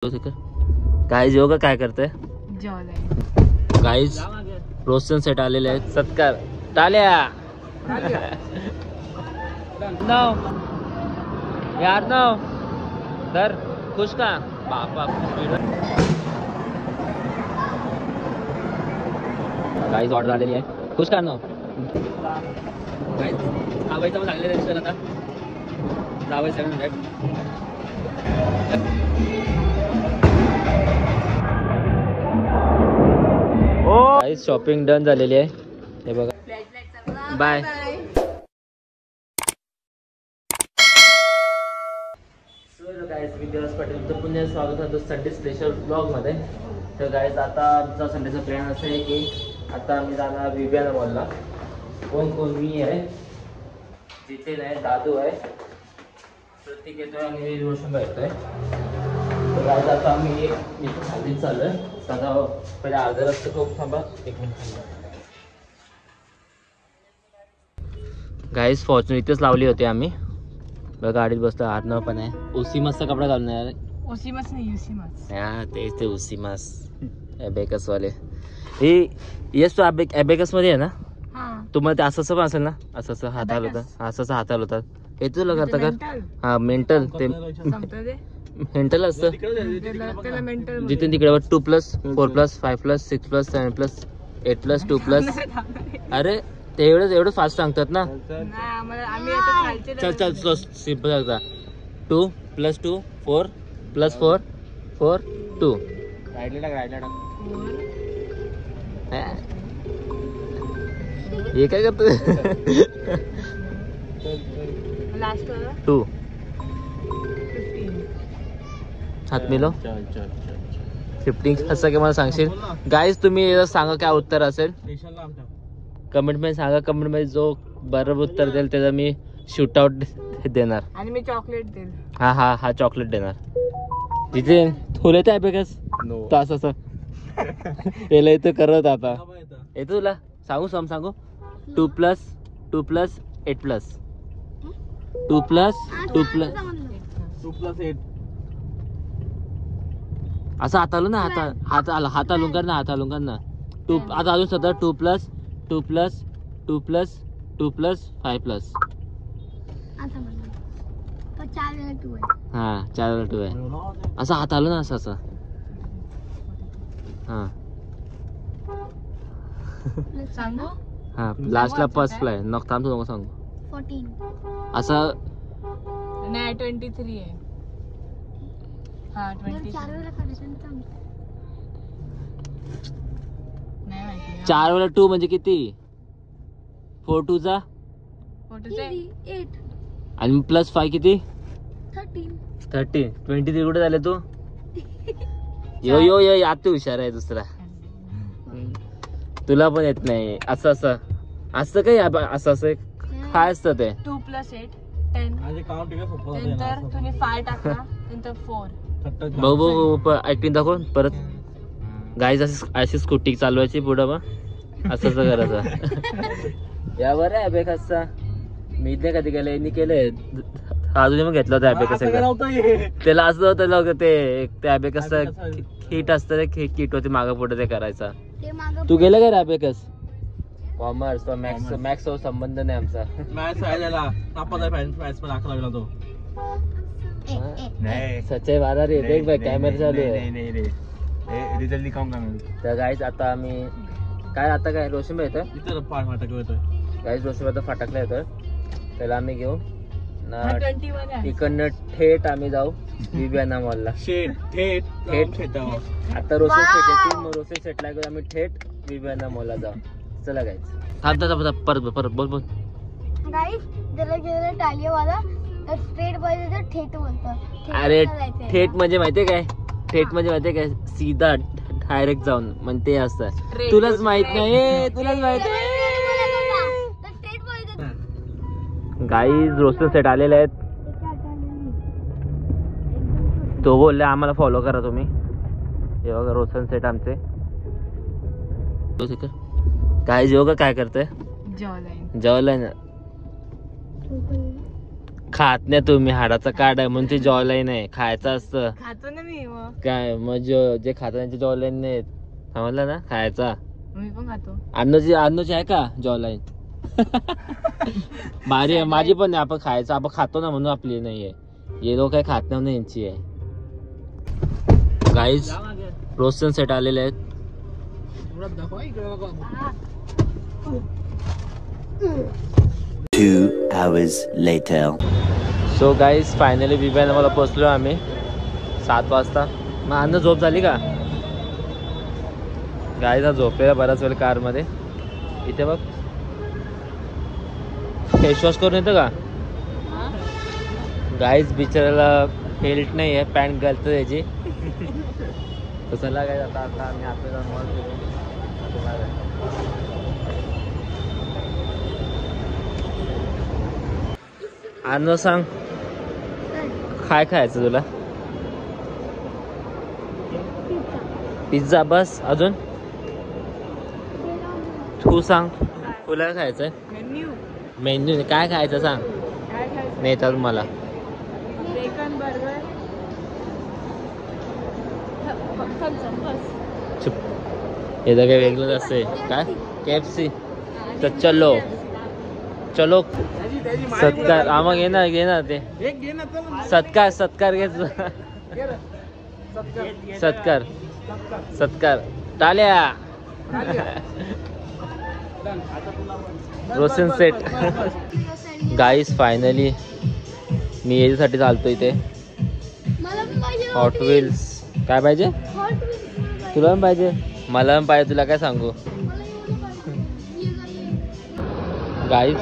Guys yoga काय करते guys Roshan set आलेले आहेत सत्कार टाल्या यार नो धर खुश का बापा गाइस ऑर्डर आलेली आहे खुश का नो गाइस आवायचं पण लागले रेजिस्टर आता 700 गाइस शॉपिंग डन झालेली आहे हे बघा बाय सो गाइस मी दिवस पाटील तुमचं पुन्हा स्वागत आहे संडे स्पेशल ब्लॉग मध्ये तर गाइस आता आमचा संडेचा प्लॅन असा आहे की आता आम्ही जाणार विव्याना मॉलला कोण कोण मी आहे जिथे आहे दादू आहे प्रतीक येतोय आणि रोशन येतोय तर गाइस आता आम्ही इथे खाली चाललोय सगळा पहिले अर्धा रस्ता खूप थांबा 1 मिनिट थांबा गाइस फॉर्च्यून इथेच लावली होती आम्ही बघा गाडीत बसतो आर्नव पण आहे उसीमसचा कपडा घालून आहे उसीमस नाही उसीमस हा तेच ते उसीमस एबेकस वाले हे येस तो एबेकस मध्ये आहे ना हां तुम्हाला ते असं पण असेल ना असं हात हलवतात असं हात हलवतात हे तुला करता का हा मेंटल ते मेंटल असतं जिथून तिकडे 2+, 4+, 5+, 6+, 7+, 8+, 2+. अरे ते एवढं फास्ट सांगतात ना चल चल सिंपल सांगता 2+2 4+4 4 2 राईटला टाक हे काय करतो लास्ट 2 हात मिलो 15 असं काय मला सांगशील गाइस तुम्ही सांगा काय उत्तर असेल कमेंट मध्ये सांगा कमेंट मध्ये जो बरोबर उत्तर देईल त्याला मी शूट आउट देणार आणि मी चॉकलेट देईल हा चॉकलेट देणार तिथे थोले तर एबेकस तो असं याला इथं करत आता येतो तुला सांगू 2+, 8+, 2+8 असं हात आलो ना हात हलून कर ना 2 आता अजून सध्या 2+, 5+. हा 4 आहे असं हात आलो ना असं हा सांगू हा लास्टला फर्स्ट आहे थांबतो नको सांगू 14 असं नाही 23 आहे हा 24 4 वाला 2 म्हणजे किती 4 2 चा 8 आणि +5 किती 13 23 कुठे झाले तू यो आता हुशार आहे दुसरा तुला पण येत नाही असं काय असं काय असतं ते 2+8 10 नंतर तुम्ही 5 टाकला नंतर 4 बघू ऍक्टिंग दाखव परत गाईज अशी स्कूटी चालवायची पुढं मग असं करायचं यावर आहे अबेकसचा मी इथे कधी केलं यांनी केलंय अजून मग घेतलं होतं अबेकस त्याला असं होतं ते अबेकसचा किट असतं ते किट होती मागं पुढे ते करायचा तू गेलं का रे अबेकस कॉमर्स मॅक्स संबंध नाही आमचा सच्चाई बारा रे देख भाई कॅमेरा चालू आहे रिझल्ट दिखाऊंगा मैं तर गाइस आता आम्ही काय रोशन भाई येतोय गाइस रोशन भाई फाटकला येतोय त्याला आम्ही घेऊ इकडनं थेट आम्ही जाऊ विव्याना मॉलला थेट आता रोशन सेट येतील मग रोशन सेटला घेऊन आम्ही थेट विव्याना मॉलला जाऊ चला गाइस परत बोल गाइस जरा गेला टालियावाला स्ट्रेट बॉय थेट बोलतो अरे थेट म्हणजे माहितीये काय सीधा डायरेक्ट जाऊन म्हणजे ते असतं तुलाच माहित नाही गाईज रोस्टर सेट आलेले आहेत तो बोलले आम्हाला फॉलो करा तुम्ही हे बघा रोशन सेट आमचे गाईज योगा काय करते जेवलाय ना खात नाही तुम्ही, हाडाचा कार्ड आहे म्हणून ते जॉलाईन आहे, खायचं असतं. खातो ना मी मग. काय मग जे खातात त्यांचे जॉलाईन नाही समजलं ना, खायचा. मी पण खातो. अन्नची आहे का जॉलाईन? भारी आहे, माझी पण नाही. आपण खायचं, आपण खातो ना म्हणून आपली नाहीये. हे लोक काय खात नाही यांची आहे. गाईज रोशन सेट आलेले आहेत. 2 hours later. So guys finally विव्याला मला पोचलो आम्ही 7 वाजता. मग अन्न झोप झाली का? गाईज हा झोपलेला बराच वेळ कारमध्ये. इथे बघ, फेसवॉश करून येतं का? गाईज बिचाराला बेल्ट नाही आहे, पॅन्ट घालतो त्याची. तर चला काय आता आम्ही आपल्या जाऊन मॉल फिरून. अन्न सांग, काय खायचं तुला? पिझ्झा बस? अजून तू सांग, तुला काय खायचंय? मेन्यू काय खायचं सांग. नाही तर मला बेकन बर्गर. चुप, हे तर काही वेगळंच असते काय. KFC तर चलो चलो. सत्कार मग घेणार ते सत्कार घे. सत्कार टाल्या. रोशन सेट. गाईस फायनली मी याच्यासाठी चालतो इथे. हॉट व्हील्स काय पाहिजे तुला? पण पाहिजे, मला पण पाहिजे. तुला काय सांगू गाईस,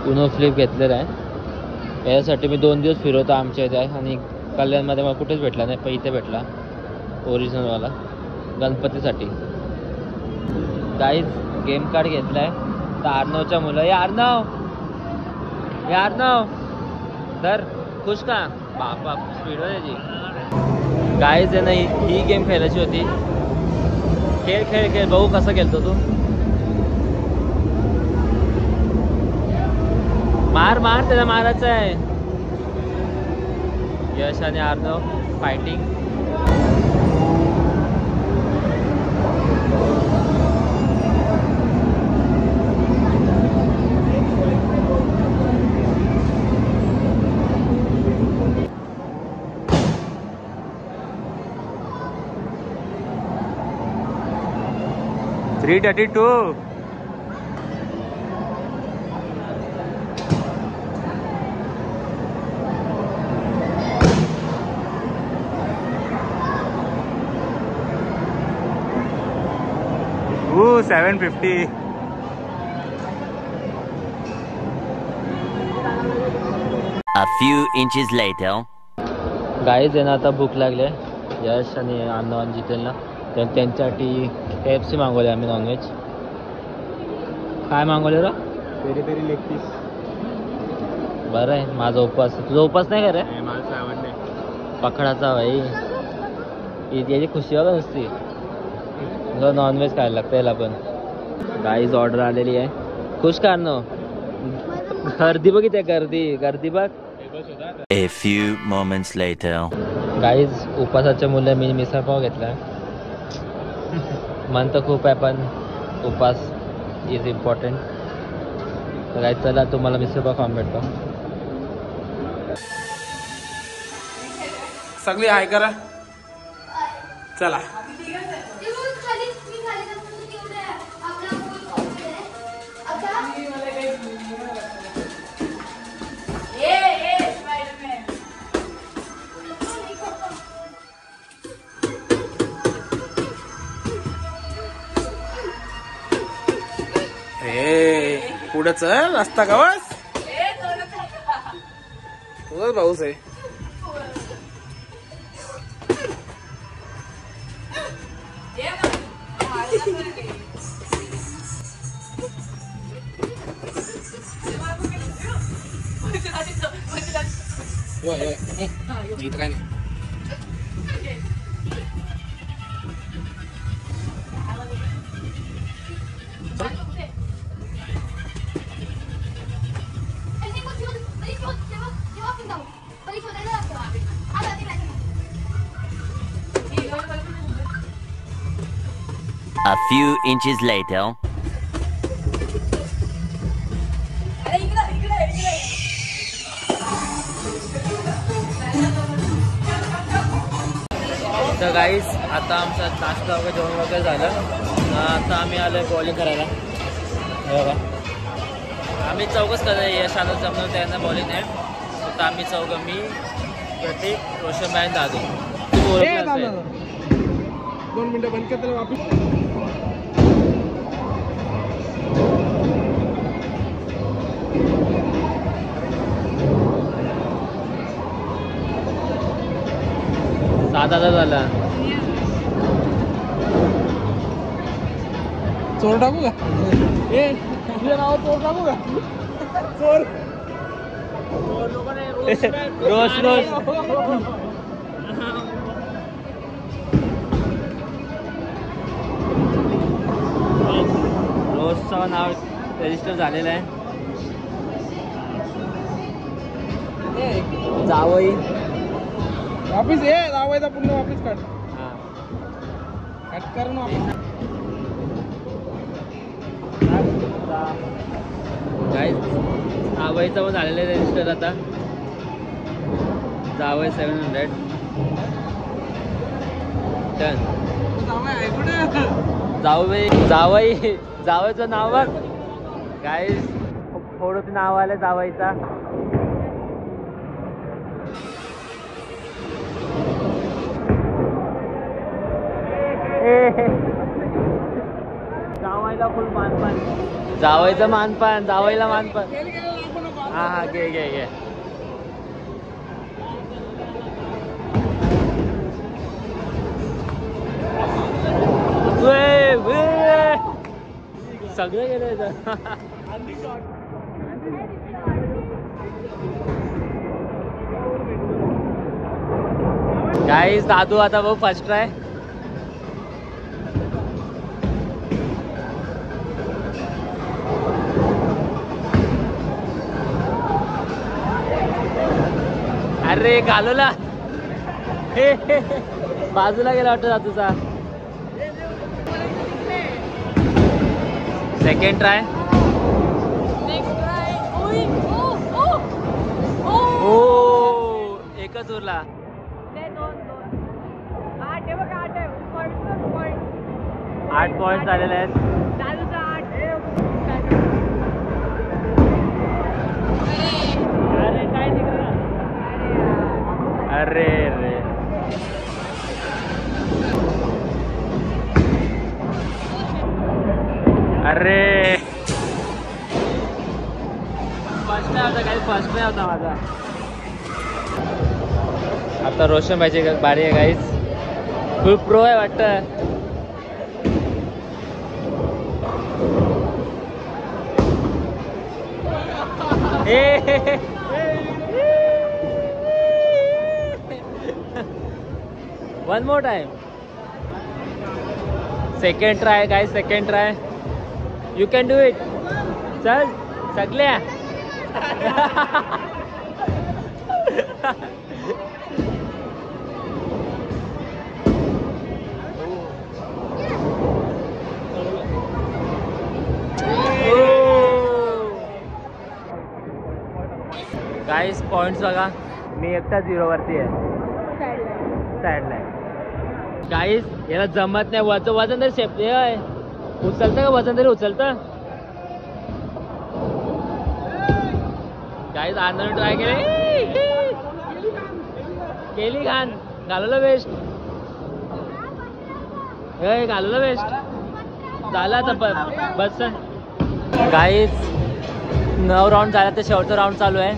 उनो फ्लिप घेतलेला आहे. यासाठी मी 2 दिवस फिरवतो आमच्या इथे. आणि कल्याणमध्ये मला कुठेच भेटला नाही, पण इथे भेटला ओरिजिनलवाला गणपतीसाठी. गाईज गेम कार्ड घेतलाय तर आर्नवच्या मुलं. हे आर्नव तर खुश का? बापा स्पीड आहे त्याची. गाईज आहे ना, ही गेम खेळायची होती. खेळ बघू कसं खेळतो तू. मार त्याला मारायचं आहे. यश आणि Arnav fighting. $332. Ooh, $750. A few inches later. Guys आहे ना, आता भूक लागली. यश आणि अण्णा आणि जितेलला तर त्यांच्यासाठी KFC मागवले आम्ही नॉनव्हेज. काय मागवले रा? Peri leg piece. बरं आहे, माझा उपवास. तुझा उपवास नाही का रे? मला आवडले. पकडाचा भाई, याची खुशी बघा नुसती. नॉनव्हेज खायला लागतं याला पण. गाईज ऑर्डर आलेली आहे. खुश का अण्णा? गर्दी बघ इथे, गर्दी बघ. A few moments later. Guys उपवासाच्या मुलं मी मिसळपाव घेतला. मन तर खूप आहे पण उपवास इज इम्पॉर्टंट. तर गाईज चला तुम्हाला मिसळपाव खाऊन भेटतो. सगळी हाय करा. चला. पुढे चल, रस्ता गावास तुझाच भाऊच आहे. इथं काय नाही. A few inches later. तर गाईज आता आमचा नाश्ता वगैरे जेवण वगैरे झालं. आता आम्ही आलोय बॉलिंग करायला. बघा आम्ही चौकच करतो. यश आलं जमलं त्यांना बॉलिंग आहे. तर आम्ही चौघ, मी, प्रतीक, रोशन भाई, दादू. तू ओळखलं असेल. 2 मिनिटं बंद करता वापस. $7,000 झाला. चोर टाकू का? तुझं नाव चोर टाकू का? चोर रोज रोज रोजचं नाव रजिस्टर झालेलं आहे. जावई वापिस ये लावायचा पूर्ण वापिस काढ. हां कट करून वापिस. काय जावईचं पण झालेलं आहे रजिस्टर. आता जावई 700 डन. जावईचं नाव बघ गाईस. थोडं नाव आलं जावईचा. जावईला फुल मानपान. जावईचं मानपान, जावईला मानपान. हा हा घे घे घे. सगळं गेलं. गाईस दादू आता भाऊ फर्स्ट ट्राय. अरे घालवला. बाजूला गेला वाटतं दादूचा. Second try. हो एकच उरला. 8 पॉइंट झालेले आहेत. अरे काय निघाला. अरे रे अरे फर्स्ट नाही होता काही. फर्स्ट नाही होता माझा. आता रोशन भाईची बारी आहे गाईज. फुल प्रो आहे वाटतं. One more time. Second try guys. Second try. You can do it. चल सगळ्या. गाईस पॉइंट्स बघा. मी एकटा 0 वरती आहे. साईडला आहे. गाईस याला जमत नाही. वजन तरी शेप उचलतं का? वजन तरी उचलतं. गाईस आंदोलन ट्राय केली घाण. घालवलं वेस्ट. घालवलं वेस्ट. झालं आता बस. गाईस 9 राऊंड झाला. तर शेवटचा राऊंड चालू आहे.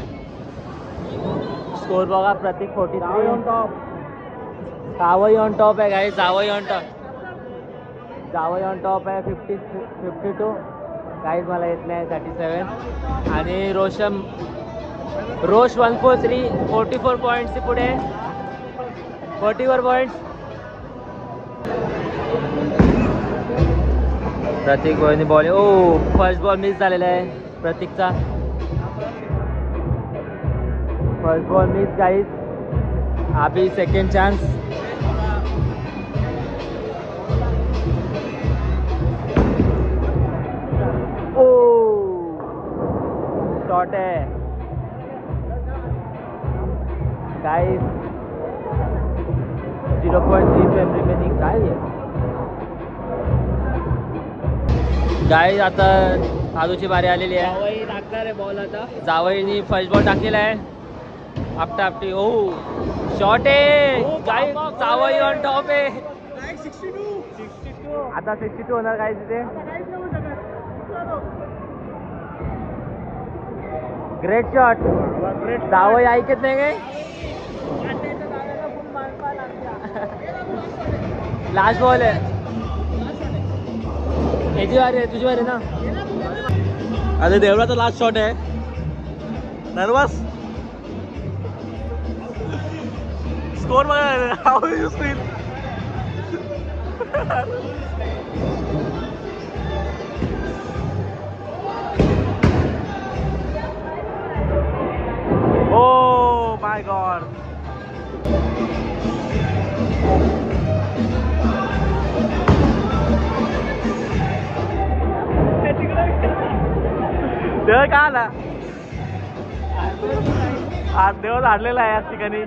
स्कोर बघा. प्रतीक 43. जावई ऑन टॉप आहे गाईस. जावई ऑन टॉप. जावई ऑन टॉप आहे 52. गाईज मला येत नाही 37. आणि रोश 143 44 पॉईंट्स पुढे. 44 पॉईंट्स. प्रतीक गोविंद बॉल. ओ फर्स्ट बॉल मिस झालेला आहे प्रतीकचा. First ball miss guys. अभी सेकंड चान्स. शॉट है गाइस. 0.3 रिमेनिंग. काय गाइस आता साधूची बारी आलेली आहे. जावई टाकणार आहे बॉल आता. जावईनी फर्स्ट बॉल टाकलेला आहे. आपटा आपटी. ओ शॉट आहे गाइस. जावई ऑन टॉप आहे. 62 आता 62 होणार गाइस इथे. Great shot. जावई ऐकत नाही काय. लास्ट बॉल आहे. याची वारी आहे. तुझी वारी ना. अरे देवराचा लास्ट शॉट आहे. नर्वस स्कोर बघा. How you feel. Oh my God. देव का आला. आज देव झाडलेला आहे या ठिकाणी.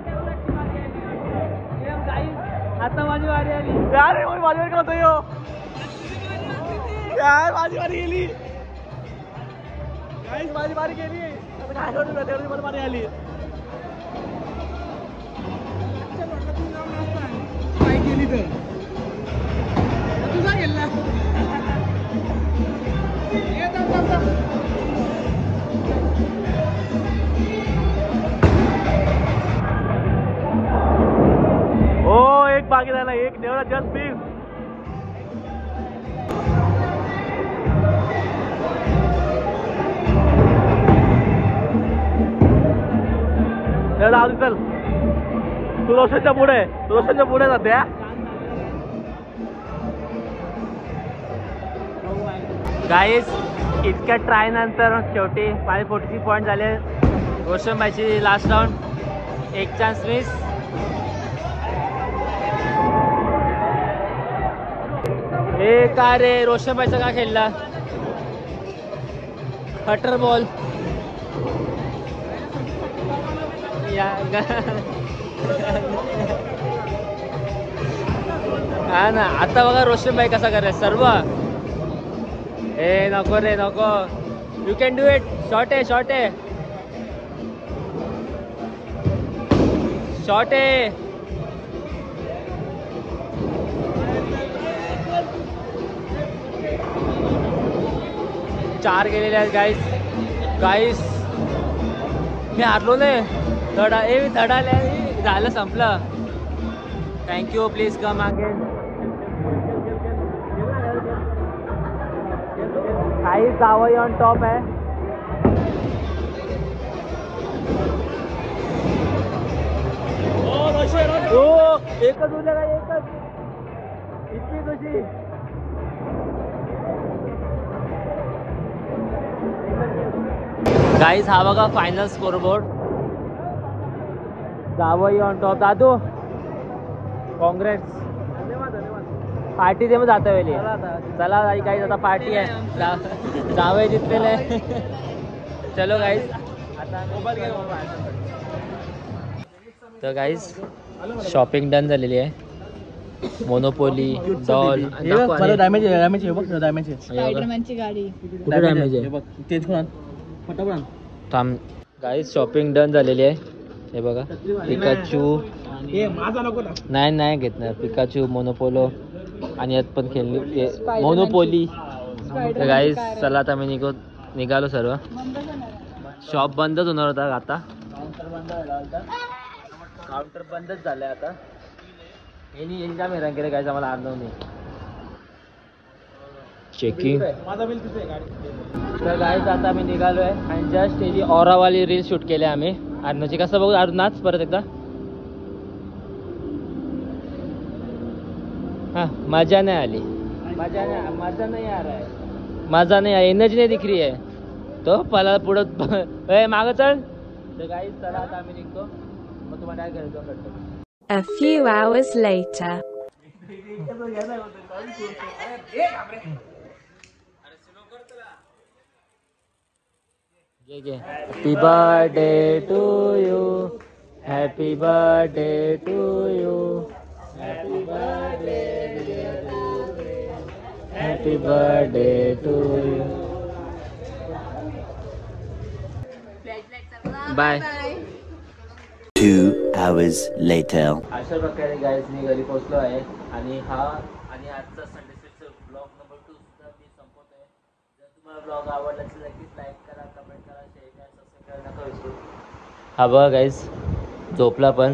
आता माझी वारी आली. यार माझी वारी करतो यो. यार माझी वारी गेली. माझी वारी गेली. आता काय करू. देवची मला वारी आली. काय केली तर तुझा गेला. हो एक बाकी झाला. एक देवरा जस्ट प्लीज. चल तू रोशनच्या पुढे सध्या. गाईस इतक्या ट्राय नंतर शेवटी 543 पॉईंट झाले. रोशनबाईची लास्ट राऊंड. एक चान्स मिस. हे काय रे रोशनबाईचा का खेळला. Cutter ball. हा ना. आता बघा रोशनबाई कसा करायचा सर्व. ए नको रे नको. You can do it. Short आहे शॉर्ट आहे शॉर्ट आहे. चार गेलेले आहेत गाईस. मी हारलो नाही. धडा झालं संपलं. Thank you. Please come again. Guys जावई ऑन टॉप है. एकच उरलेला. एकच. इतकी खुशी. गाइस हा बघा फायनल स्कोरबोर्ड. जावई ऑन टॉप. दादू काँग्रेस. पार्टी दे मग जाता वेळी. चला गाईज आता पार्टी आहे. जावई जितलेले आहे. चलो गाईज आता. तर गाईज शॉपिंग डन झालेली आहे. Monopoly doll. डॅमेज आहे. स्पायडरमॅनची गाडी. कुठे डॅमेज आहे. चेंज करून फटाफट थांब. गाईज शॉपिंग डन झालेली आहे. हे बघा पिकाचू. नाही घेतणार. पिकाचू मोनोपोलो आणि यात पण खेळली मोनोपोली. तर गाईज चला आता मी निघालो सर्व. शॉप बंदच होणार होता आता. काउंटर बंदच झालंय आता. यांनी एकदा मी रंग केलं गाईज. आम्हाला आणलं नाही. चेकिंग. तर गाईज आता आम्ही निघालो आहे आणि जस्ट त्याची ऑरावाली रील शूट केली आम्ही. अर्णवची कसं बघू. अर्णव नाच परत एकदा. हाँ मजा नहीं आली. मजा नहीं आ रहा है. मजा नहीं आहे. एनर्जी नाही दिख रही है. तो पला पुढं मागं चल. तर गाईज चला आता आम्ही निघतो. मग तुम्हाला काय करायचं. A few hours later. Happy birthday to you, happy birthday to you, happy birthday, happy birthday to you. Bye. 2 hours later. अशा प्रकारे गाईज मी घरी पोहोचलो आहे आणि आजचा संडे स्पेशल ब्लॉग नंबर 2 सुद्धा मी संपवतोय. जर तुम्हाला ब्लॉग आवडला असेल नक्कीच लाईक करा, कमेंट करा, शेअर करा, सबस्क्राईब करा नका विसरू. हा बघा गाईज झोपला पण